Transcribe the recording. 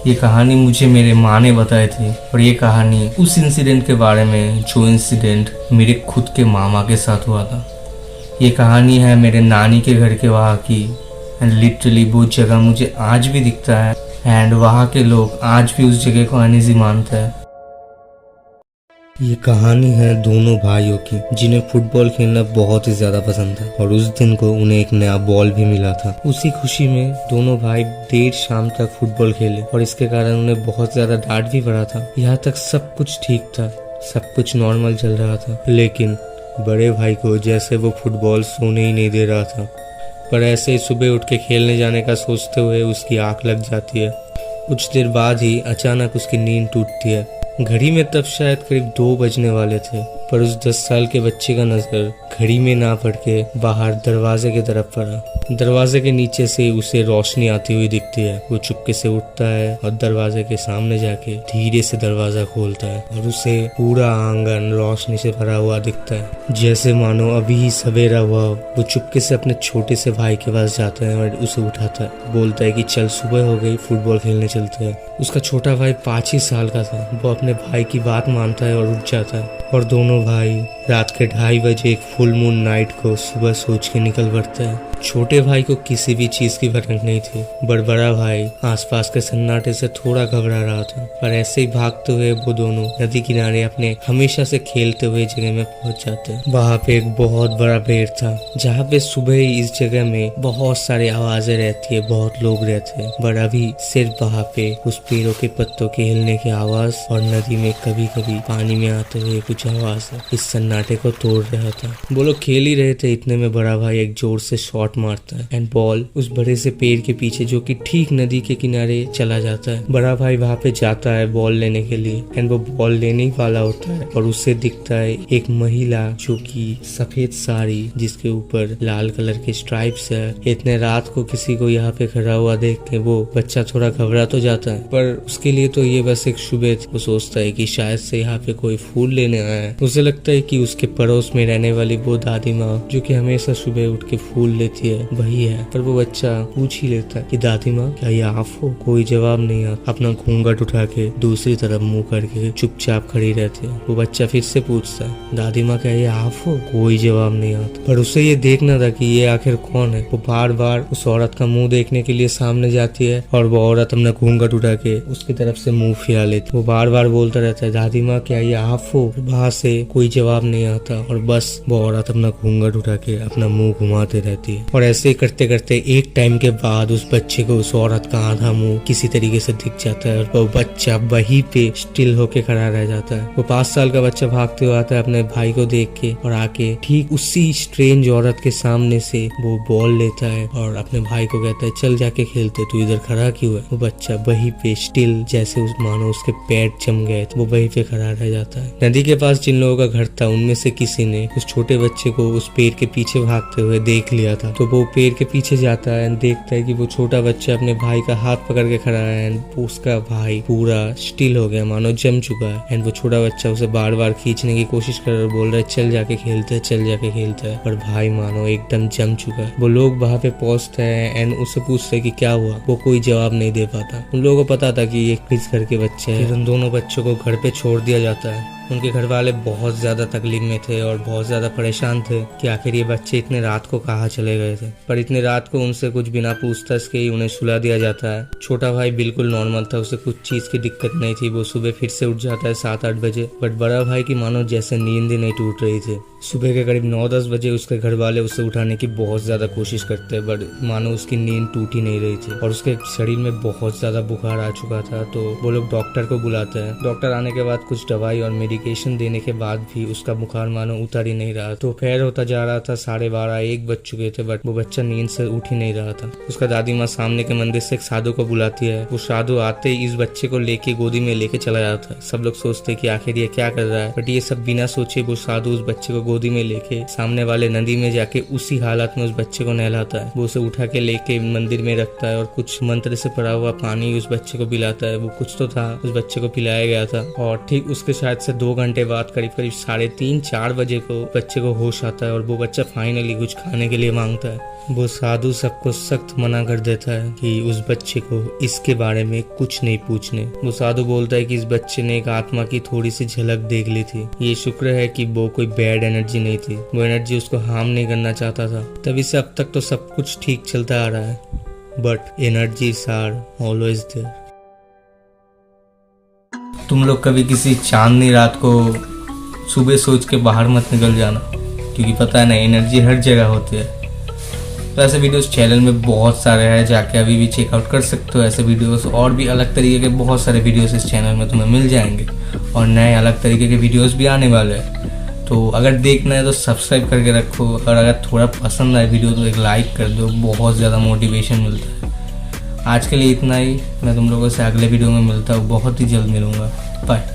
ये कहानी मुझे मेरे माँ ने बताई थी और ये कहानी उस इंसिडेंट के बारे में जो इंसिडेंट मेरे खुद के मामा के साथ हुआ था। ये कहानी है मेरे नानी के घर के वहाँ की एंड लिटरली वो जगह मुझे आज भी दिखता है एंड वहाँ के लोग आज भी उस जगह को अनईजी मानते हैं। ये कहानी है दोनों भाइयों की जिन्हें फुटबॉल खेलना बहुत ही ज्यादा पसंद था और उस दिन को उन्हें एक नया बॉल भी मिला था। उसी खुशी में दोनों भाई देर शाम तक फुटबॉल खेले और इसके कारण उन्हें बहुत ज्यादा डांट भी पड़ा था। यहाँ तक सब कुछ ठीक था, सब कुछ नॉर्मल चल रहा था, लेकिन बड़े भाई को जैसे वो फुटबॉल सोने ही नहीं दे रहा था। पर ऐसे ही सुबह उठ के खेलने जाने का सोचते हुए उसकी आंख लग जाती है। कुछ देर बाद ही अचानक उसकी नींद टूटती है। घड़ी में तब शायद करीब 2 बजने वाले थे, पर उस 10 साल के बच्चे का नजर घड़ी में ना पड़ के बाहर दरवाजे की तरफ पड़ा। दरवाजे के नीचे से उसे रोशनी आती हुई दिखती है। वो चुपके से उठता है और दरवाजे के सामने जाके धीरे से दरवाजा खोलता है और उसे पूरा आंगन रोशनी से भरा हुआ दिखता है, जैसे मानो अभी ही सवेरा हुआ हो। वो चुपके से अपने छोटे से भाई के पास जाता है और उसे उठाता है, बोलता है कि चल सुबह हो गई, फुटबॉल खेलने चलते हैं। उसका छोटा भाई 5 ही साल का था। वो अपने भाई की बात मानता है और उठ जाता है और दोनों भाई रात के 2:30 बजे एक फुल मून नाइट को सुबह सोच के निकल पड़ते हैं। छोटे भाई को किसी भी चीज की भनक नहीं थी। बड़ा भाई आसपास के सन्नाटे से थोड़ा घबरा रहा था, पर ऐसे ही भागते हुए वो दोनों नदी किनारे अपने हमेशा से खेलते हुए जगह में पहुंच जाते हैं। वहाँ पे एक बहुत बड़ा पेड़ था, जहाँ पे सुबह ही इस जगह में बहुत सारी आवाजें रहती है, बहुत लोग रहते हैं, पर अभी सिर्फ वहाँ पे उस पेड़ों के पत्तों के हिलने की आवाज और नदी में कभी कभी पानी में आते हुए कुछ आवाज इस सन्नाटे को तोड़ रहा था। वो लोग खेल ही रहे थे, इतने में बड़ा भाई एक जोर से शॉट मारता है एंड बॉल उस बड़े से पेड़ के पीछे जो कि ठीक नदी के किनारे चला जाता है। बड़ा भाई वहां पे जाता है बॉल लेने के लिए एंड वो बॉल लेने वाला होता है और उससे दिखता है एक महिला जो कि सफेद साड़ी जिसके ऊपर लाल कलर के स्ट्राइप्स है। इतने रात को किसी को यहाँ पे खड़ा हुआ देख के वो बच्चा थोड़ा घबरा तो जाता है, पर उसके लिए तो ये बस एक शुबह थी। वो सोचता है कि शायद से यहाँ पे कोई फूल लेने आया है। उसे लगता है कि उसके पड़ोस में रहने वाली वो दादी माँ जो कि हमेशा सुबह उठ के फूल लेती है वही है। पर वो बच्चा पूछ ही लेता है कि दादी माँ क्या ये आप हो? कोई जवाब नहीं आता। अपना घूंघट उठा के दूसरी तरफ मुंह करके चुपचाप खड़ी रहती है। वो बच्चा फिर से पूछता है दादी माँ क्या ये आप हो? कोई जवाब नहीं आता। पर उसे ये देखना था कि ये आखिर कौन है। वो बार बार उस औरत का मुंह देखने के लिए सामने जाती है और वो औरत अपना घूंघट उठा के उसकी तरफ से मुंह फिरा लेती। वो बार बार बोलता रहता है दादी माँ क्या ये आप हो? वहां से कोई जवाब नहीं आता और बस वो औरत अपना घूंघट उठा के अपना मुंह घुमाते रहती है। और ऐसे ही करते करते एक टाइम के बाद उस बच्चे को उस औरत का आधा मुंह किसी तरीके से दिख जाता है और वो बच्चा वहीं पे स्टिल होके खड़ा रह जाता है। वो 5 साल का बच्चा भागते हुए आता है अपने भाई को देख के और आके ठीक उसी स्ट्रेंज औरत के सामने से वो बॉल लेता है और अपने भाई को कहता है चल जाके खेलते, तू इधर खड़ा क्यों है? वो बच्चा वहीं पे स्टिल जैसे उस मानो उसके पैर जम गए, वो वहीं पे खड़ा रह जाता है। नदी के पास जिन लोगों का घर था उनमें से किसी ने उस छोटे बच्चे को उस पेड़ के पीछे भागते हुए देख लिया था, तो वो पेड़ के पीछे जाता है एंड देखता है कि वो छोटा बच्चा अपने भाई का हाथ पकड़ के खड़ा है एंड उसका भाई पूरा स्टिल हो गया, मानो जम चुका है। एंड वो छोटा बच्चा उसे बार बार खींचने की कोशिश कर रहा, बोल रहा है चल जाके खेलते है, चल जाके खेलते है, पर भाई मानो एकदम जम चुका है। वो लोग वहाँ पे पहुंचते हैं एंड उससे पूछते हैं कि क्या हुआ। वो कोई जवाब नहीं दे पाता। उन लोगों को पता था कि ये किस घर के बच्चे हैं। फिर उन दोनों बच्चों को घर पे छोड़ दिया जाता है। उनके घर वाले बहुत ज्यादा तकलीफ में थे और बहुत ज्यादा परेशान थे कि आखिर ये बच्चे इतने रात को कहाँ चले गए थे। पर इतने रात को उनसे कुछ बिना पूछताछ के ही उन्हें सुला दिया जाता है। छोटा भाई बिल्कुल नॉर्मल था, उसे कुछ चीज की दिक्कत नहीं थी। वो सुबह फिर से उठ जाता है 7-8 बजे, बट बड़ा भाई की मानो जैसे नींद ही नहीं टूट रही थी। सुबह के करीब 9-10 बजे उसके घर वाले उसे उठाने की बहुत ज्यादा कोशिश करते हैं, बट मानो उसकी नींद टूट ही नहीं रही थी और उसके शरीर में बहुत ज्यादा बुखार आ चुका था। तो वो लोग डॉक्टर को बुलाते हैं। डॉक्टर आने के बाद कुछ दवाई और मेडिकेशन देने के बाद भी उसका बुखार मानो उतर ही नहीं रहा। तो दोपहर होता जा रहा था, 12:30-1 बज चुके थे, बट वो बच्चा नींद से उठ ही नहीं रहा था। उसका दादी माँ सामने के मंदिर से एक साधु को बुलाती है। वो साधु आते ही इस बच्चे को लेके गोदी में लेके चला जाता है। सब लोग सोचते हैं कि आखिर ये क्या कर रहा है, बट ये सब बिना सोचे वो साधु उस बच्चे को गोदी में लेके सामने वाले नदी में जाके उसी हालत में उस बच्चे को नहलाता है। वो उसे उठा के लेके मंदिर में रखता है और कुछ मंत्र से पड़ा हुआ पानी उस बच्चे को पिलाता है। वो कुछ तो था उस बच्चे को पिलाया गया था और ठीक उसके शायद से 2 घंटे बाद करीब 3:30-4 बजे को बच्चे को होश आता है और वो बच्चा फाइनली कुछ खाने के लिए मांगता है। वो साधु सबको सख्त मना कर देता है कि उस बच्चे को इसके बारे में कुछ नहीं पूछने। वो साधु बोलता है कि इस बच्चे ने एक आत्मा की थोड़ी सी झलक देख ली थी, ये शुक्र है कि वो कोई बैड एनर्जी नहीं थी, वो एनर्जी उसको हार्म नहीं करना चाहता था। तभी से अब तक तो सब कुछ ठीक चलता आ रहा है, but energies are always there. तुम लोग कभी किसी चांदनी रात को सुबह सोच के बाहर मत निकल जाना, क्योंकि पता है ना, एनर्जी हर जगह होती है। तो ऐसे वीडियोस चैनल में बहुत सारे हैं, जाके अभी भी चेकआउट कर सकते हो ऐसे वीडियोस। और भी अलग तरीके के बहुत सारे वीडियोस इस चैनल में तुम्हें मिल जाएंगे, और नए अलग तरीके के वीडियोस भी आने वाले हैं। तो अगर देखना है तो सब्सक्राइब करके रखो, और अगर थोड़ा पसंद आए वीडियो तो एक लाइक कर दो, बहुत ज़्यादा मोटिवेशन मिलता है। आज के लिए इतना ही। मैं तुम लोगों से अगले वीडियो में मिलता हूँ, बहुत ही जल्द मिलूँगा। बाय।